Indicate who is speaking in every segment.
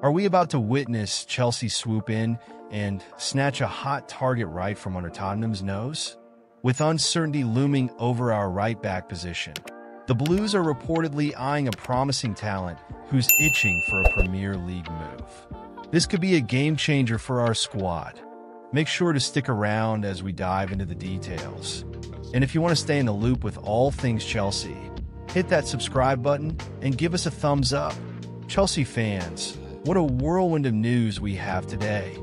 Speaker 1: Are we about to witness Chelsea swoop in and snatch a hot target right from under Tottenham's nose? With uncertainty looming over our right-back position, the Blues are reportedly eyeing a promising talent who's itching for a Premier League move. This could be a game-changer for our squad. Make sure to stick around as we dive into the details. And if you want to stay in the loop with all things Chelsea, hit that subscribe button and give us a thumbs up. Chelsea fans, what a whirlwind of news we have today.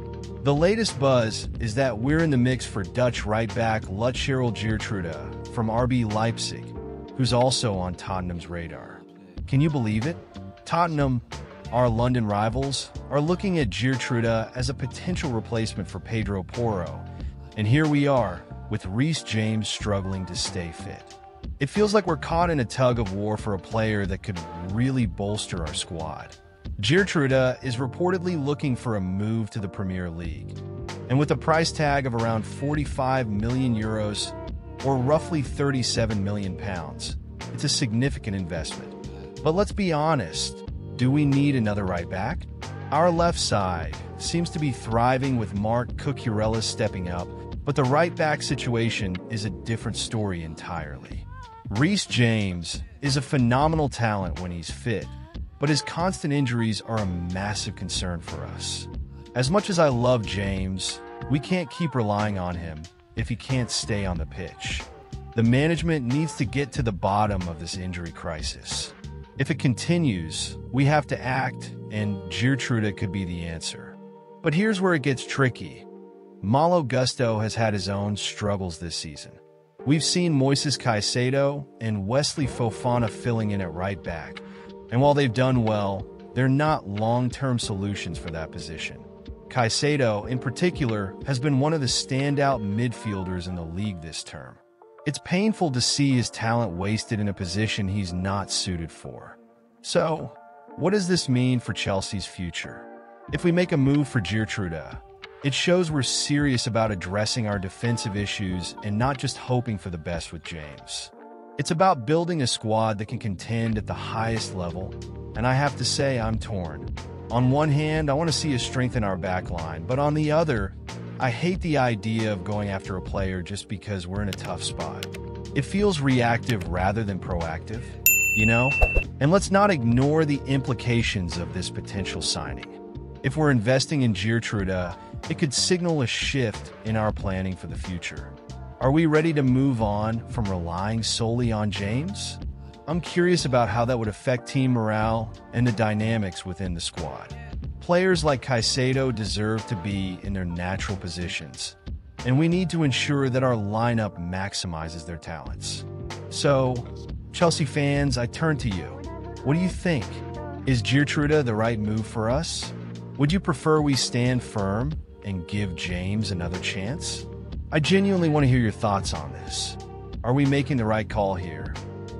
Speaker 1: The latest buzz is that we're in the mix for Dutch right-back Lutsharel Geertruida from RB Leipzig, who's also on Tottenham's radar. Can you believe it? Tottenham, our London rivals, are looking at Geertruida as a potential replacement for Pedro Porro. And here we are, with Reece James struggling to stay fit. It feels like we're caught in a tug-of-war for a player that could really bolster our squad. Geertruida is reportedly looking for a move to the Premier League, and with a price tag of around 45 million euros, or roughly 37 million pounds, it's a significant investment. But let's be honest, do we need another right-back? Our left side seems to be thriving with Marc Cucurella stepping up, but the right-back situation is a different story entirely. Reece James is a phenomenal talent when he's fit, but his constant injuries are a massive concern for us. As much as I love James, we can't keep relying on him if he can't stay on the pitch. The management needs to get to the bottom of this injury crisis. If it continues, we have to act, and Geertruida could be the answer. But here's where it gets tricky. Malo Gusto has had his own struggles this season. We've seen Moises Caicedo and Wesley Fofana filling in at right back, and while they've done well, they're not long-term solutions for that position. Caicedo, in particular, has been one of the standout midfielders in the league this term. It's painful to see his talent wasted in a position he's not suited for. So, what does this mean for Chelsea's future? If we make a move for Geertruida, it shows we're serious about addressing our defensive issues and not just hoping for the best with James. It's about building a squad that can contend at the highest level, and I have to say I'm torn. On one hand, I want to see us strengthen our backline, but on the other, I hate the idea of going after a player just because we're in a tough spot. It feels reactive rather than proactive, you know? And let's not ignore the implications of this potential signing. If we're investing in Geertruida, it could signal a shift in our planning for the future. Are we ready to move on from relying solely on James? I'm curious about how that would affect team morale and the dynamics within the squad. Players like Caicedo deserve to be in their natural positions, and we need to ensure that our lineup maximizes their talents. So, Chelsea fans, I turn to you. What do you think? Is Geertruida the right move for us? Would you prefer we stand firm and give James another chance? I genuinely want to hear your thoughts on this. Are we making the right call here?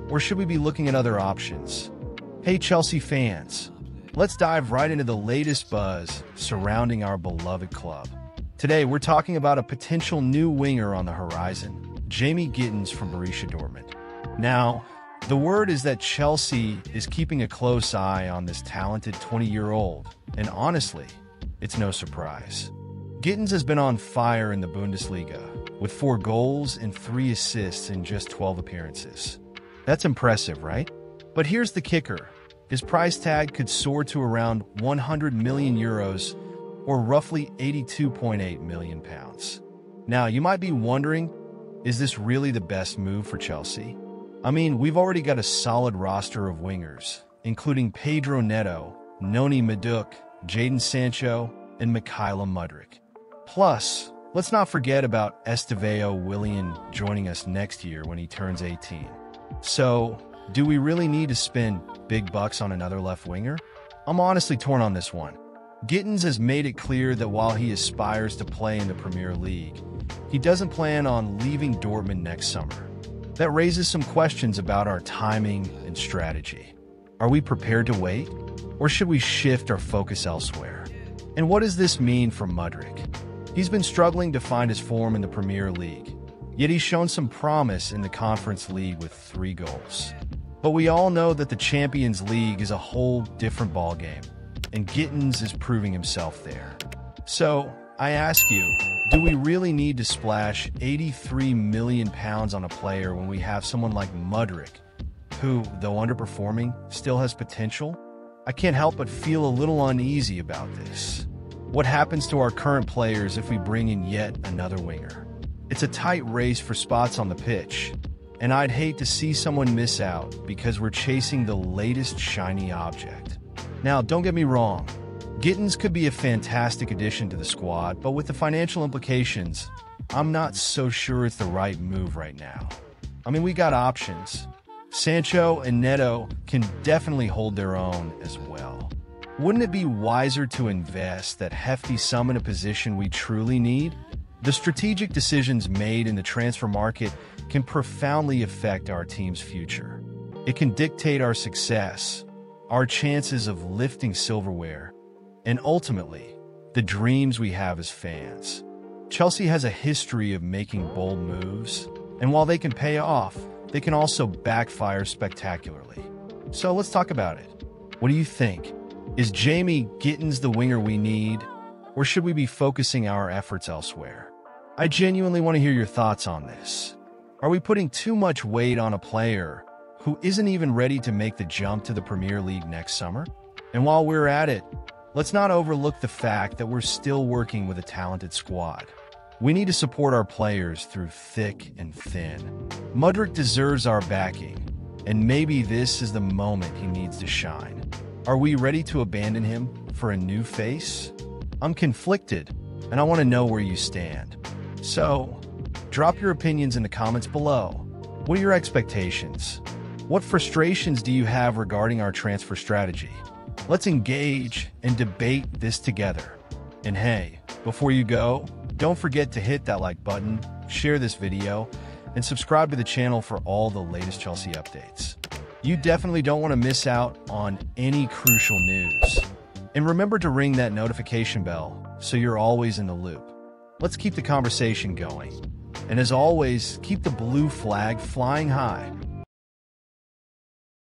Speaker 1: Or should we be looking at other options? Hey Chelsea fans, let's dive right into the latest buzz surrounding our beloved club. Today we're talking about a potential new winger on the horizon, Jamie Gittens from Borussia Dortmund. Now, the word is that Chelsea is keeping a close eye on this talented 20-year-old, and honestly, it's no surprise. Gittens has been on fire in the Bundesliga, with 4 goals and 3 assists in just 12 appearances. That's impressive, right? But here's the kicker. His price tag could soar to around 100 million euros, or roughly 82.8 million pounds. Now, you might be wondering, is this really the best move for Chelsea? I mean, we've already got a solid roster of wingers, including Pedro Neto, Noni Madueke, Jadon Sancho, and Mykhailo Mudryk. Plus, let's not forget about Estevao Willian joining us next year when he turns 18. So, do we really need to spend big bucks on another left winger? I'm honestly torn on this one. Gittens has made it clear that while he aspires to play in the Premier League, he doesn't plan on leaving Dortmund next summer. That raises some questions about our timing and strategy. Are we prepared to wait? Or should we shift our focus elsewhere? And what does this mean for Mudryk? He's been struggling to find his form in the Premier League, yet he's shown some promise in the Conference League with 3 goals. But we all know that the Champions League is a whole different ballgame. and Gittins is proving himself there. So, I ask you, do we really need to splash £83 million on a player when we have someone like Mudryk, who, though underperforming, still has potential? I can't help but feel a little uneasy about this. What happens to our current players if we bring in yet another winger? It's a tight race for spots on the pitch, and I'd hate to see someone miss out because we're chasing the latest shiny object. Now, don't get me wrong, Gittins could be a fantastic addition to the squad, but with the financial implications, I'm not so sure it's the right move right now. I mean, we got options. Sancho and Neto can definitely hold their own as well. Wouldn't it be wiser to invest that hefty sum in a position we truly need? The strategic decisions made in the transfer market can profoundly affect our team's future. It can dictate our success, our chances of lifting silverware, and ultimately, the dreams we have as fans. Chelsea has a history of making bold moves, and while they can pay off, they can also backfire spectacularly. So let's talk about it. What do you think? Is Jamie Gittins the winger we need, or should we be focusing our efforts elsewhere? I genuinely want to hear your thoughts on this. Are we putting too much weight on a player who isn't even ready to make the jump to the Premier League next summer? And while we're at it, let's not overlook the fact that we're still working with a talented squad. We need to support our players through thick and thin. Mudryk deserves our backing, and maybe this is the moment he needs to shine. Are we ready to abandon him for a new face? I'm conflicted, and I want to know where you stand. So, drop your opinions in the comments below. What are your expectations? What frustrations do you have regarding our transfer strategy? Let's engage and debate this together. And hey, before you go, don't forget to hit that like button, share this video, and subscribe to the channel for all the latest Chelsea updates. You definitely don't want to miss out on any crucial news. And remember to ring that notification bell so you're always in the loop. Let's keep the conversation going. And as always, keep the blue flag flying high.